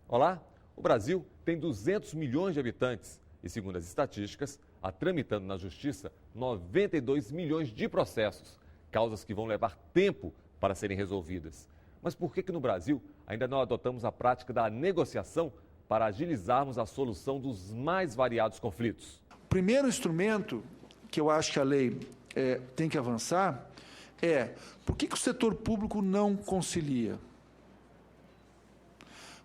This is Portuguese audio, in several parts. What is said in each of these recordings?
Olá, o Brasil tem 200 milhões de habitantes e, segundo as estatísticas, há tramitando na Justiça 92 milhões de processos, causas que vão levar tempo para serem resolvidas. Mas por que no Brasil ainda não adotamos a prática da negociação para agilizarmos a solução dos mais variados conflitos? O primeiro instrumento que eu acho que a lei tem que avançar é por que o setor público não concilia?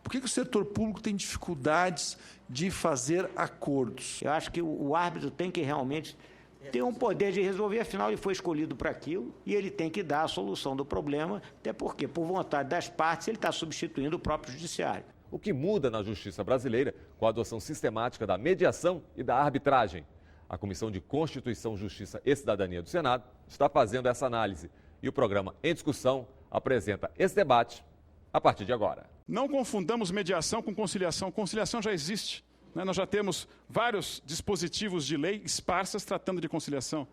Por que o setor público tem dificuldades de fazer acordos? Eu acho que o árbitro tem que realmente ter um poder de resolver, afinal ele foi escolhido para aquilo e ele tem que dar a solução do problema, até porque, por vontade das partes, ele está substituindo o próprio judiciário. O que muda na justiça brasileira com a adoção sistemática da mediação e da arbitragem? A Comissão de Constituição, Justiça e Cidadania do Senado está fazendo essa análise e o programa Em Discussão apresenta esse debate a partir de agora. Não confundamos mediação com conciliação. Conciliação já existe, né? Nós já temos vários dispositivos de lei esparsas tratando de conciliação.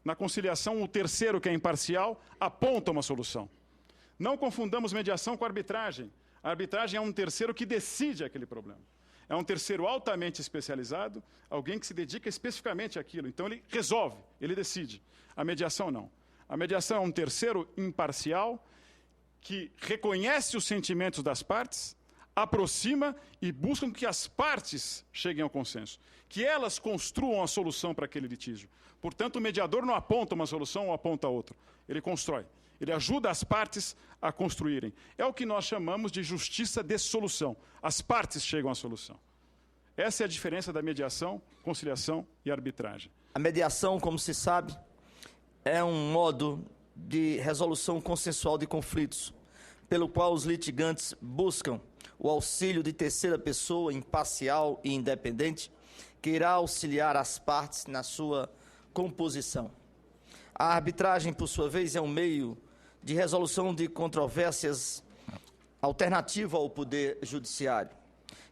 Na conciliação, o terceiro, que é imparcial, aponta uma solução. Não confundamos mediação com arbitragem. A arbitragem é um terceiro que decide aquele problema. É um terceiro altamente especializado, alguém que se dedica especificamente àquilo. Então, ele resolve, ele decide. A mediação, não. A mediação é um terceiro imparcial que reconhece os sentimentos das partes, aproxima e busca que as partes cheguem ao consenso, que elas construam a solução para aquele litígio. Portanto, o mediador não aponta uma solução ou aponta outra, ele constrói. Ele ajuda as partes a construírem. É o que nós chamamos de justiça de solução. As partes chegam à solução. Essa é a diferença da mediação, conciliação e arbitragem. A mediação, como se sabe, é um modo de resolução consensual de conflitos, pelo qual os litigantes buscam o auxílio de terceira pessoa imparcial e independente, que irá auxiliar as partes na sua composição. A arbitragem, por sua vez, é um meio de resolução de controvérsias alternativa ao poder judiciário,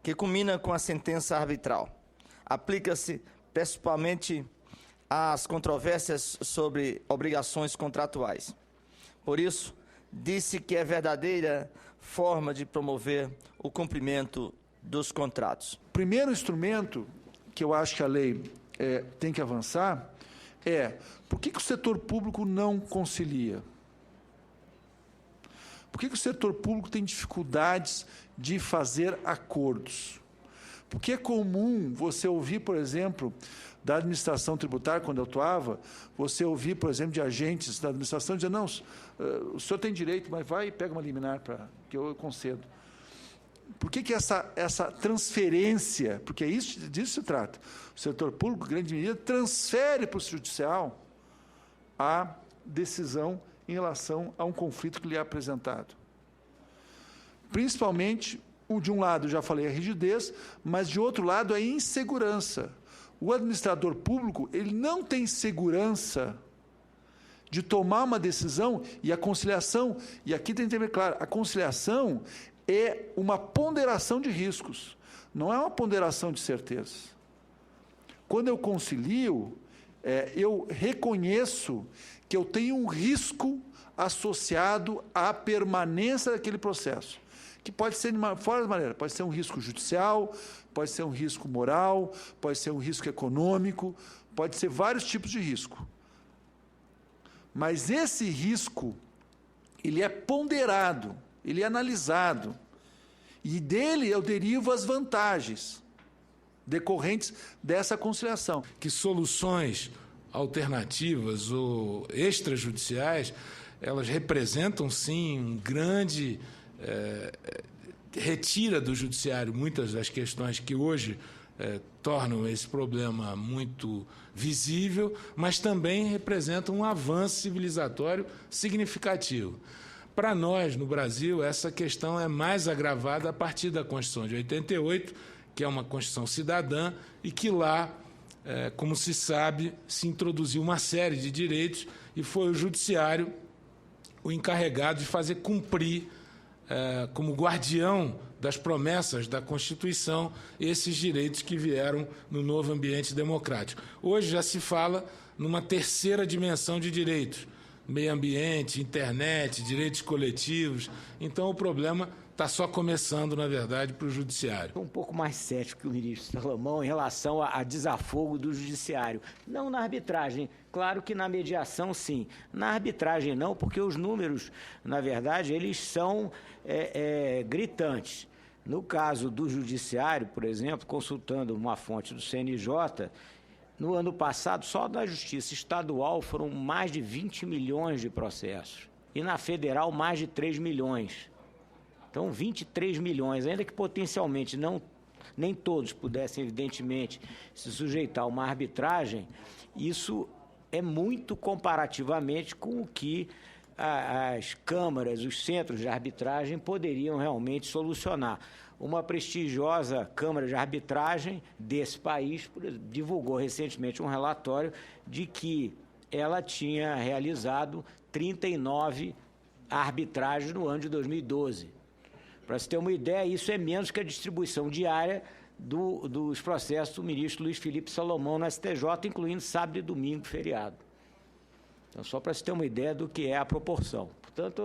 que culmina com a sentença arbitral. Aplica-se principalmente às controvérsias sobre obrigações contratuais. Por isso, disse que é verdadeira forma de promover o cumprimento dos contratos. O primeiro instrumento que eu acho que a lei tem que avançar é por que o setor público não concilia? Por que o setor público tem dificuldades de fazer acordos? Porque é comum você ouvir, por exemplo, da administração tributária, quando eu atuava, você ouvir, por exemplo, de agentes da administração dizer, não, o senhor tem direito, mas vai e pega uma liminar que eu concedo. Por que essa transferência, porque é disso se trata, o setor público, grande medida, transfere para o judicial a decisão em relação a um conflito que lhe é apresentado. Principalmente, de um lado, já falei, a rigidez, mas de outro lado, a insegurança. O administrador público, ele não tem segurança de tomar uma decisão e a conciliação, e aqui tem que ter bem claro, a conciliação é uma ponderação de riscos, não é uma ponderação de certezas. Quando eu concilio, eu reconheço que eu tenho um risco associado à permanência daquele processo, que pode ser de várias maneiras, pode ser um risco judicial, pode ser um risco moral, pode ser um risco econômico, pode ser vários tipos de risco. Mas esse risco, ele é ponderado, ele é analisado, e dele eu derivo as vantagens decorrentes dessa conciliação. Que soluções alternativas ou extrajudiciais, elas representam, sim, um grande retira do judiciário muitas das questões que hoje tornam esse problema muito visível, mas também representam um avanço civilizatório significativo. Para nós, no Brasil, essa questão é mais agravada a partir da Constituição de 88, que é uma Constituição cidadã, e que lá, como se sabe, se introduziu uma série de direitos e foi o judiciário o encarregado de fazer cumprir, como guardião das promessas da Constituição, esses direitos que vieram no novo ambiente democrático. Hoje já se fala numa terceira dimensão de direitos, meio ambiente, internet, direitos coletivos. Então, o problema está só começando, na verdade, para o judiciário. Um pouco mais cético que o ministro Salomão em relação a desafogo do judiciário. Não na arbitragem, claro que na mediação sim. Na arbitragem não, porque os números, na verdade, eles são gritantes. No caso do judiciário, por exemplo, consultando uma fonte do CNJ, no ano passado, só da Justiça Estadual foram mais de 20 milhões de processos. E na Federal, mais de 3 milhões. Então, 23 milhões, ainda que potencialmente nem todos pudessem, evidentemente, se sujeitar a uma arbitragem, isso é muito comparativamente com o que as câmaras, os centros de arbitragem poderiam realmente solucionar. Uma prestigiosa Câmara de Arbitragem desse país divulgou recentemente um relatório de que ela tinha realizado 39 arbitragens no ano de 2012. Para se ter uma ideia, isso é menos que a distribuição diária dos processos do ministro Luiz Felipe Salomão no STJ, incluindo sábado e domingo, feriado. Então, só para se ter uma ideia do que é a proporção. Portanto,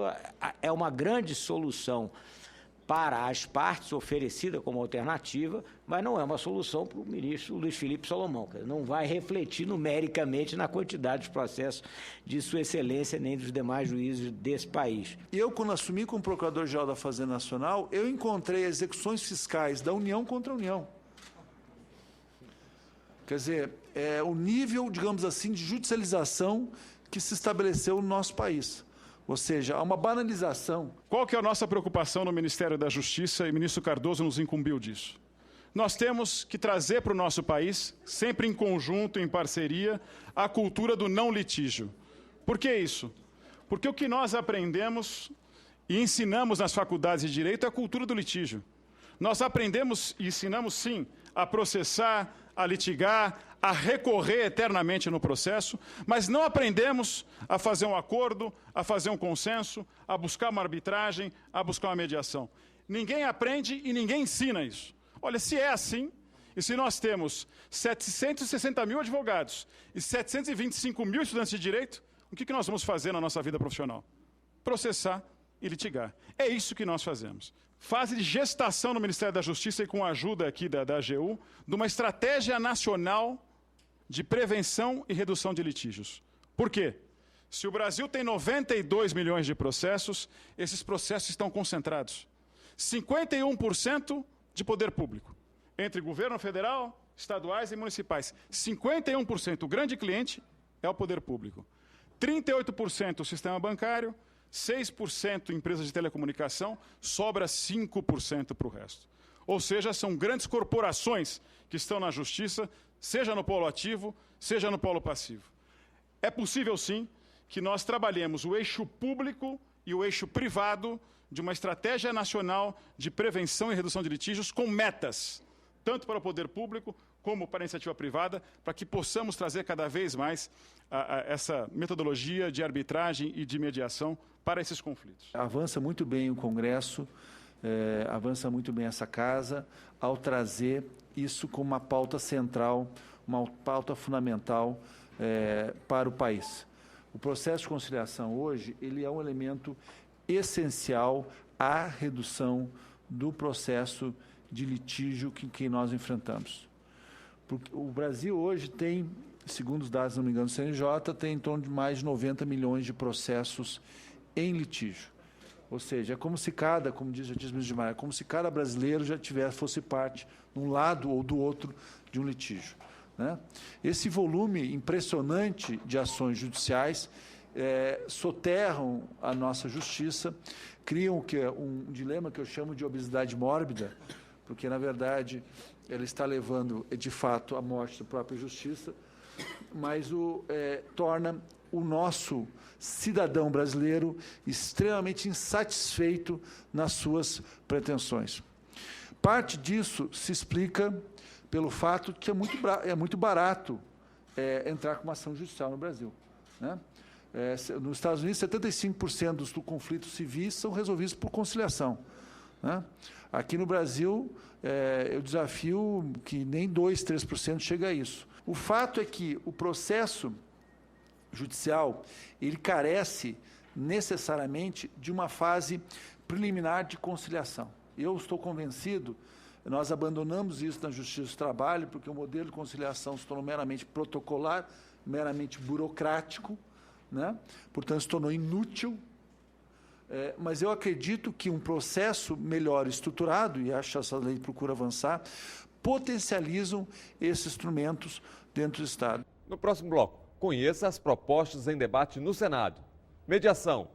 é uma grande solução para as partes, oferecida como alternativa, mas não é uma solução para o ministro Luiz Felipe Salomão. Não vai refletir numericamente na quantidade de processos de Sua Excelência nem dos demais juízes desse país. Eu, quando assumi como Procurador-Geral da Fazenda Nacional, eu encontrei execuções fiscais da União contra a União. Quer dizer, o nível, digamos assim, de judicialização que se estabeleceu no nosso país. Ou seja, há uma banalização. Qual que é a nossa preocupação no Ministério da Justiça, e o ministro Cardoso nos incumbiu disso? Nós temos que trazer para o nosso país, sempre em conjunto, em parceria, a cultura do não litígio. Por que isso? Porque o que nós aprendemos e ensinamos nas faculdades de Direito é a cultura do litígio. Nós aprendemos e ensinamos, sim, a processar, a litigar, a recorrer eternamente no processo, mas não aprendemos a fazer um acordo, a fazer um consenso, a buscar uma arbitragem, a buscar uma mediação. Ninguém aprende e ninguém ensina isso. Olha, se é assim, e se nós temos 760 mil advogados e 725 mil estudantes de direito, o que nós vamos fazer na nossa vida profissional? Processar e litigar. É isso que nós fazemos. Fase de gestação no Ministério da Justiça e com a ajuda aqui da AGU, de uma estratégia nacional de prevenção e redução de litígios. Por quê? Se o Brasil tem 92 milhões de processos, esses processos estão concentrados. 51% de poder público, entre governo federal, estaduais e municipais. 51%, o grande cliente é o poder público. 38% o sistema bancário, 6% empresas de telecomunicação, sobra 5% para o resto. Ou seja, são grandes corporações que estão na justiça, seja no polo ativo, seja no polo passivo. É possível, sim, que nós trabalhemos o eixo público e o eixo privado de uma estratégia nacional de prevenção e redução de litígios com metas, tanto para o poder público como para a iniciativa privada, para que possamos trazer cada vez mais essa metodologia de arbitragem e de mediação para esses conflitos. Avança muito bem o Congresso, avança muito bem essa casa, ao trazer isso como uma pauta central, uma pauta fundamental para o país. O processo de conciliação hoje, ele é um elemento essencial à redução do processo de litígio que nós enfrentamos. Porque o Brasil hoje tem, segundo os dados, não me engano, do CNJ, tem em torno de mais de 90 milhões de processos em litígio. Ou seja, é como se como diz o ministro de Maia, como se cada brasileiro já fosse parte, de um lado ou do outro, de um litígio. Né? Esse volume impressionante de ações judiciais soterram a nossa justiça, criam um dilema que eu chamo de obesidade mórbida, porque, na verdade, ela está levando, de fato, à morte da própria justiça, mas torna o nosso cidadão brasileiro extremamente insatisfeito nas suas pretensões. Parte disso se explica pelo fato que é muito barato entrar com uma ação judicial no Brasil. Né? Nos Estados Unidos, 75% dos conflitos civis são resolvidos por conciliação. Né? Aqui no Brasil, eu desafio que nem 2%, 3% chega a isso. O fato é que o processo judicial, ele carece necessariamente de uma fase preliminar de conciliação. Eu estou convencido, nós abandonamos isso na Justiça do Trabalho, porque o modelo de conciliação se tornou meramente protocolar, meramente burocrático, né? Portanto, se tornou inútil. Mas eu acredito que um processo melhor estruturado, e acho que essa lei procura avançar, potencializam esses instrumentos dentro do Estado. No próximo bloco, conheça as propostas em debate no Senado. Mediação,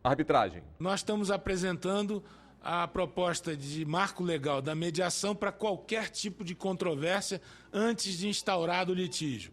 arbitragem. Nós estamos apresentando a proposta de marco legal da mediação para qualquer tipo de controvérsia antes de instaurado o litígio.